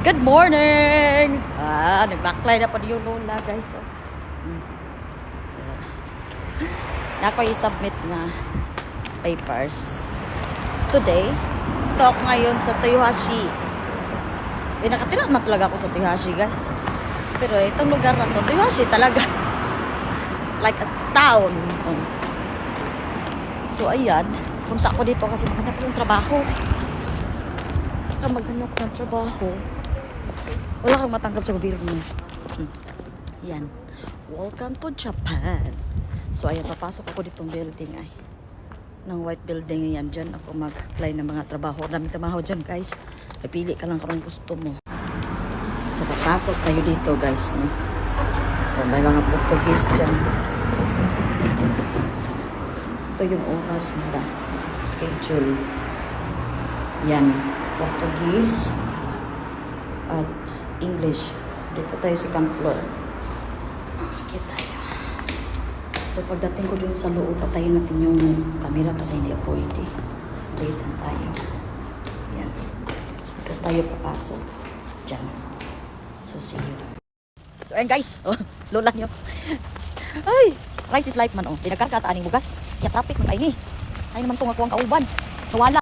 Good morning! Nag-backline na pa yung lola, guys. Ako i-submit na papers. Today, talk ngayon sa Toyohashi. Nakatira naman talaga ako sa Toyohashi, guys. Pero itong lugar na to, Toyohashi talaga. Like a town. So, ayan. Punta ako dito kasi maghanap ng trabaho. Maghanap ng trabaho. Wala kang matanggap sa gobyerno. Yan. Welcome to Japan. So, ayan, papasok ako ditong building ay. Ng white building yan. Diyan ako mag-apply ng mga trabaho. Daming trabaho dyan, guys. Pili ka lang kung gusto mo. So, papasok tayo dito, guys. No? O, may mga Portuguese dyan. Ito yung oras nila. Schedule. Yan. Portuguese at English. So, dito tayo sa second floor. Okay tayo. So, pagdating ko dun sa loob, patayin natin yung camera kasi hindi pwede. Palitan tayo. Yan. Dito tayo papasok. Diyan. So, see you. So, ayan guys. Oh, lola nyo. Ay! Rice is life man, oh. Pinagkarkataan ng bugas. Kaya traffic man ay ni. Ay naman kung ako ang kauban. Nawala.